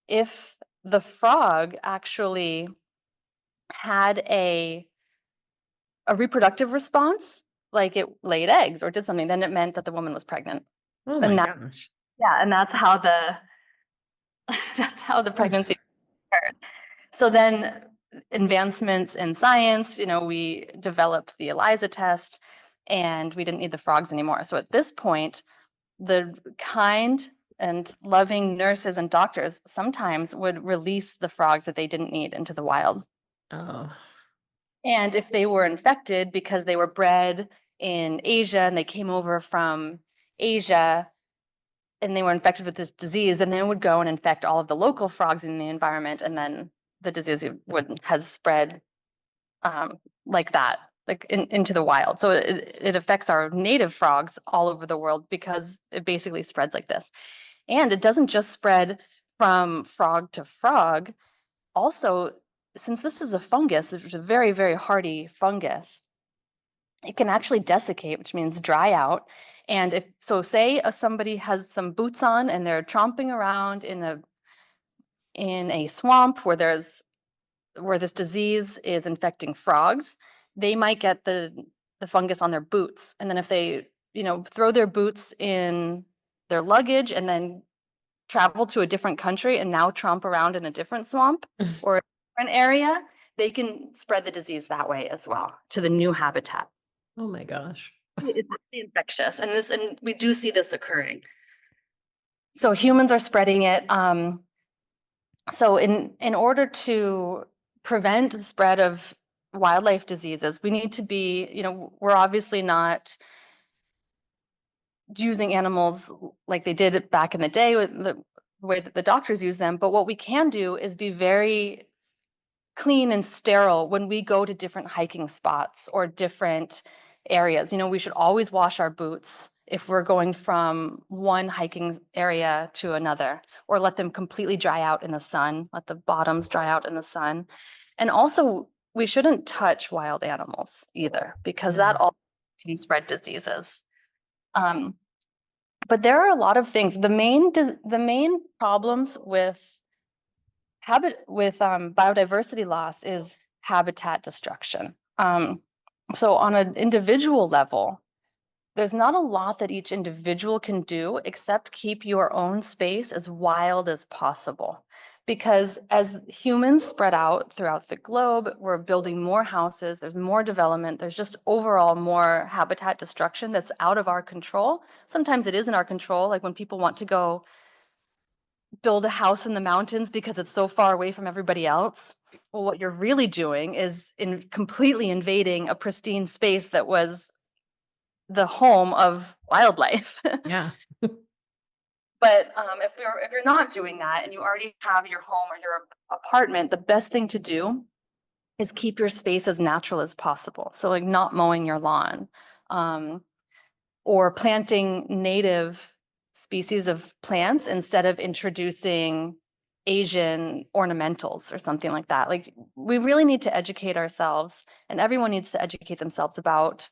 if the frog actually had a reproductive response, like it laid eggs or did something, then it meant that the woman was pregnant. Oh my And that, gosh. yeah, and that's how the that's how the pregnancy occurred. So then advancements in science, we developed the ELISA test and we didn't need the frogs anymore. So at this point, the kind and loving nurses and doctors sometimes would release the frogs that they didn't need into the wild. Oh. And if they were infected because they were bred in Asia and they came over from Asia and they were infected with this disease, then they would go and infect all of the local frogs in the environment, and then the disease has spread like that, like into the wild. So it affects our native frogs all over the world because it basically spreads like this. And it doesn't just spread from frog to frog. Also, since this is a fungus, which is a very, very hardy fungus, it can actually desiccate, which means dry out. And if so, say somebody has some boots on and they're tromping around in a swamp where this disease is infecting frogs, they might get the fungus on their boots. And then if they, throw their boots in their luggage and then travel to a different country and now tromp around in a different swamp or a different area, they can spread the disease that way as well to the new habitat. Oh my gosh. It's really infectious, and we do see this occurring. So humans are spreading it. So in order to prevent the spread of wildlife diseases, we need to be, we're obviously not using animals like they did back in the day with the way that the doctors use them. But what we can do is be very clean and sterile when we go to different hiking spots or different areas. We should always wash our boots if we're going from one hiking area to another, or let them completely dry out in the sun, let the bottoms dry out in the sun. And also, we shouldn't touch wild animals either, because Yeah. that all can spread diseases. But there are a lot of things. The main problems with biodiversity loss is habitat destruction. So on an individual level, there's not a lot that each individual can do except keep your own space as wild as possible. Because as humans spread out throughout the globe, we're building more houses, there's more development, there's just overall more habitat destruction that's out of our control. Sometimes it is in our control, like when people want to go build a house in the mountains because it's so far away from everybody else. Well, what you're really doing is completely invading a pristine space that was the home of wildlife. Yeah. But if you're not doing that and you already have your home or your apartment, the best thing to do is keep your space as natural as possible. So like not mowing your lawn, or planting native species of plants instead of introducing Asian ornamentals or something like that. Like we really need to educate ourselves, and everyone needs to educate themselves about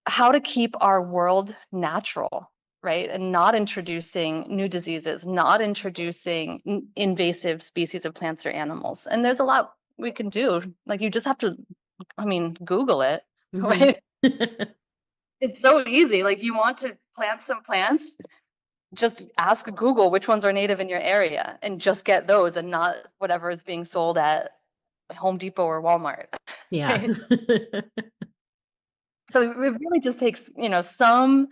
how to keep our world natural, right? And not introducing new diseases, not introducing invasive species of plants or animals. And there's a lot we can do. Like you just have to, Google it, Mhm. right? It's so easy. Like you want to plant some plants, just ask Google which ones are native in your area and just get those and not whatever is being sold at Home Depot or Walmart. Yeah. Right? So it really just takes, some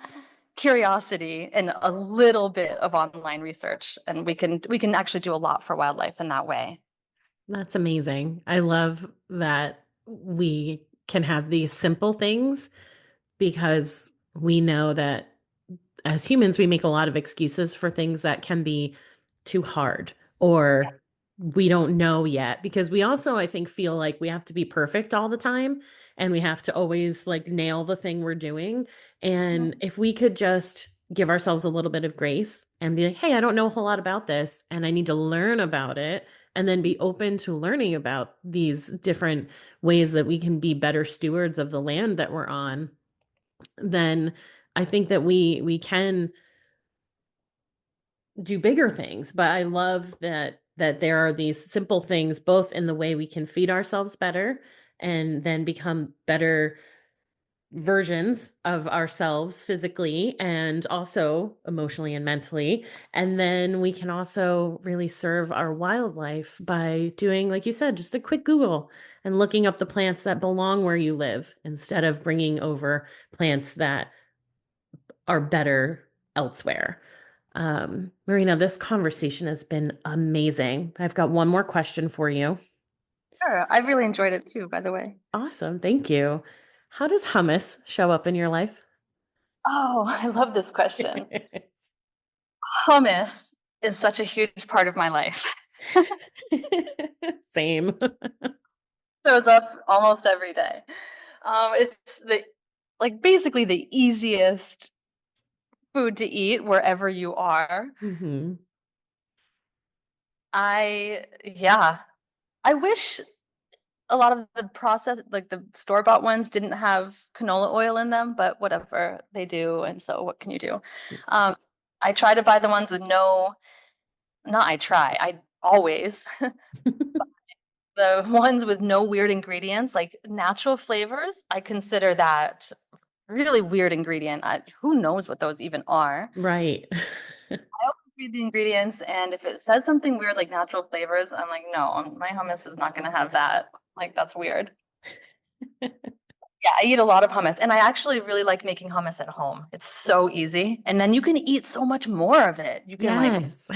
curiosity and a little bit of online research, and we can actually do a lot for wildlife in that way. That's amazing. I love that we can have these simple things because we know that as humans, we make a lot of excuses for things that can be too hard Yeah. or we don't know yet because we also, I think, feel like we have to be perfect all the time and we have to always like nail the thing we're doing. And Mhm. if we could just give ourselves a little bit of grace and be like, hey, I don't know a whole lot about this and I need to learn about it. And then be open to learning about these different ways that we can be better stewards of the land that we're on, then I think that we can do bigger things. But I love that there are these simple things both in the way we can feed ourselves better and then become better versions of ourselves physically and also emotionally and mentally. And then we can also really serve our wildlife by doing, like you said, just a quick Google and looking up the plants that belong where you live instead of bringing over plants that are better elsewhere. Marina, this conversation has been amazing. I've got one more question for you. Sure. I've really enjoyed it too, by the way. Awesome. Thank you. How does hummus show up in your life? Oh, I love this question. Hummus is such a huge part of my life. Same. Shows up almost every day. It's the like basically the easiest food to eat wherever you are. Hmm. Yeah, I wish a lot of the process, like the store-bought ones, didn't have canola oil in them, but whatever, they do, and so what can you do? Um, I try to buy the ones with no, not I try, I always, the ones with no weird ingredients, like natural flavors, I consider that really weird ingredient. Who knows what those even are? Right. I always read the ingredients, and if it says something weird like natural flavors, I'm like, no, my hummus is not going to have that. Like, that's weird. Yeah, I eat a lot of hummus, and I actually really like making hummus at home. It's so easy, and then you can eat so much more of it. You can like, Yes.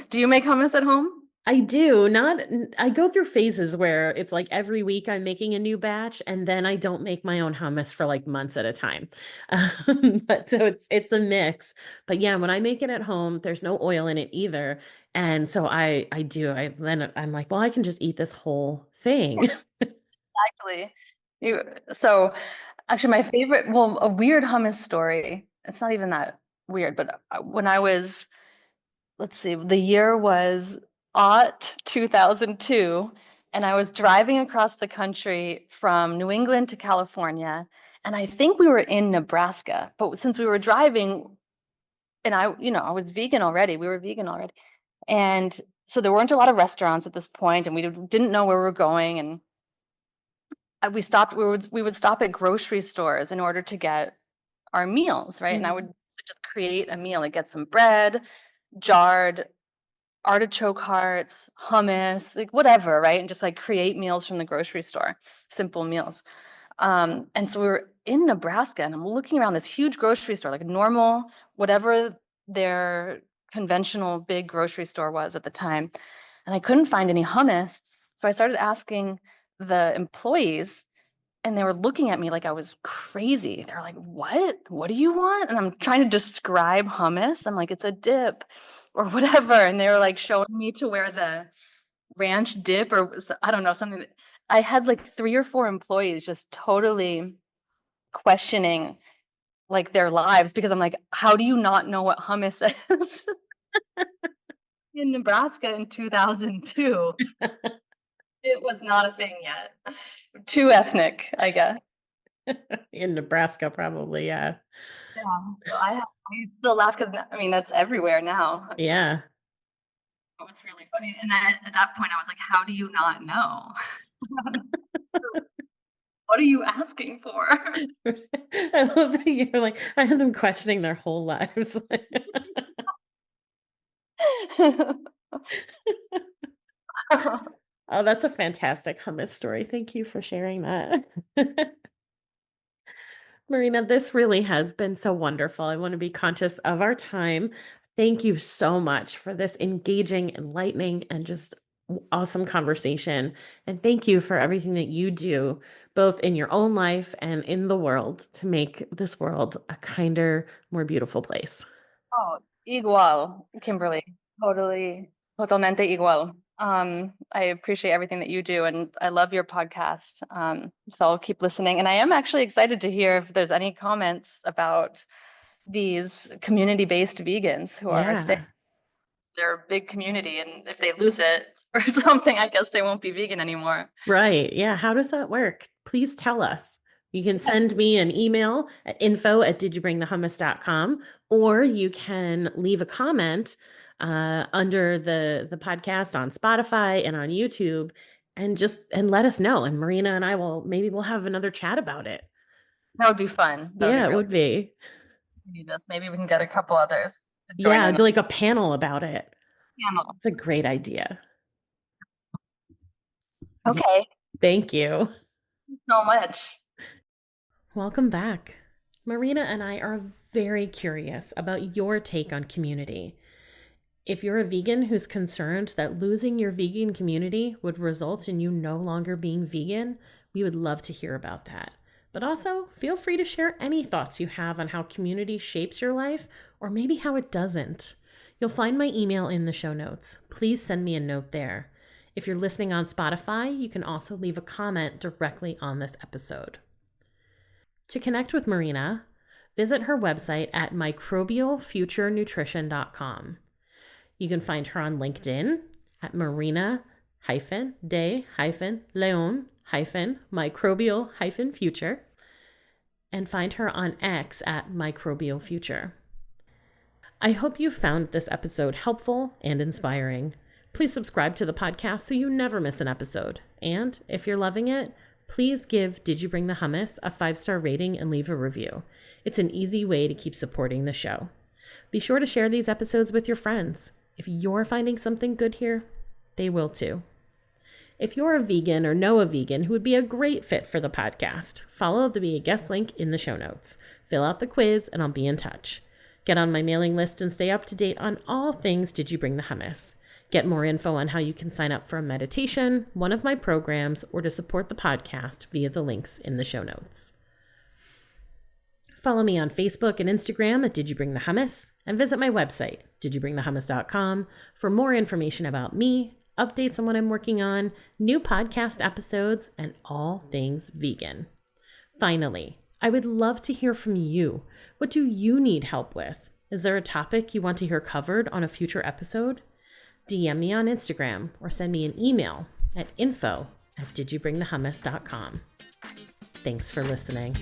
do you make hummus at home? I do. Not, I go through phases where it's like every week I'm making a new batch and then I don't make my own hummus for like months at a time. But so it's a mix. But yeah, when I make it at home, there's no oil in it either. And so I do. I'm like, well, I can just eat this whole thing. Actually, you so actually my favorite, well, a weird hummus story. It's not even that weird, but when I was, let's see, the year was aught 2002, and I was driving across the country from New England to California, and I think we were in Nebraska. But since we were driving, and I was vegan already, we were vegan already, and so there weren't a lot of restaurants at this point, and we didn't know where we were going, and we stopped. We would stop at grocery stores in order to get our meals, right? And I Mhm. would just create a meal, like get some bread, jarred artichoke hearts, hummus, like whatever, right? And just like create meals from the grocery store, simple meals. And so we were in Nebraska, and I'm looking around this huge grocery store, like normal, whatever their conventional big grocery store was at the time. And I couldn't find any hummus. So I started asking the employees, and they were looking at me like I was crazy. They're like, "What? What do you want?" And I'm trying to describe hummus. I'm like, "It's a dip or whatever." And they were like showing me to where the ranch dip or I don't know, something that I had like three or four employees just totally questioning like their lives because I'm like, "How do you not know what hummus is?" In Nebraska in 2002, it was not a thing yet. Too ethnic, I guess. In Nebraska, probably. Yeah. Yeah, so I still laugh because I mean that's everywhere now. Yeah. It was really funny, and at that point I was like, "How do you not know? What are you asking for?" I love that you're like, I have them questioning their whole lives. Oh, that's a fantastic hummus story. Thank you for sharing that. Marina, this really has been so wonderful. I want to be conscious of our time. Thank you so much for this engaging, enlightening, and just awesome conversation. And thank you for everything that you do, both in your own life and in the world, to make this world a kinder, more beautiful place. Oh, igual, Kimberly. Totally, totalmente igual. I appreciate everything that you do, and I love your podcast. So I'll keep listening. And I am actually excited to hear if there's any comments about these community-based vegans who are staying Yeah. their big community, and if they lose it or something, I guess they won't be vegan anymore. Right. Yeah. How does that work? Please tell us. You can send me an email at info@didyoubringthehummus.com, or you can leave a comment under the podcast on Spotify and on YouTube, and let us know. And Marina and I we'll have another chat about it. That would be fun. That would be Yeah, it really would be. need this. Maybe we can get a couple others to join Yeah, in the like a panel about it. panel. It's a great idea. Yeah. Okay, Thank you. so much. Welcome back. Marina and I are very curious about your take on community. If you're a vegan who's concerned that losing your vegan community would result in you no longer being vegan, we would love to hear about that. But also, feel free to share any thoughts you have on how community shapes your life, or maybe how it doesn't. You'll find my email in the show notes. Please send me a note there. If you're listening on Spotify, you can also leave a comment directly on this episode. To connect with Marina, visit her website at microbialfuturenutrition.com. You can find her on LinkedIn at Marina-de-Leon-microbial-future, and find her on X at microbialfuture. I hope you found this episode helpful and inspiring. Please subscribe to the podcast so you never miss an episode. And if you're loving it, please give Did You Bring the Hummus a 5-star rating and leave a review. It's an easy way to keep supporting the show. Be sure to share these episodes with your friends. If you're finding something good here, they will too. If you're a vegan or know a vegan who would be a great fit for the podcast, follow the Be a Guest link in the show notes. Fill out the quiz and I'll be in touch. Get on my mailing list and stay up to date on all things Did You Bring the Hummus. Get more info on how you can sign up for a meditation, one of my programs, or to support the podcast via the links in the show notes. Follow me on Facebook and Instagram at Did You Bring the Hummus, and visit my website, didyouBringTheHummus.com, for more information about me, updates on what I'm working on, new podcast episodes, and all things vegan. Finally, I would love to hear from you. What do you need help with? Is there a topic you want to hear covered on a future episode? DM me on Instagram or send me an email at info@didyouBringTheHummus.com. Thanks for listening.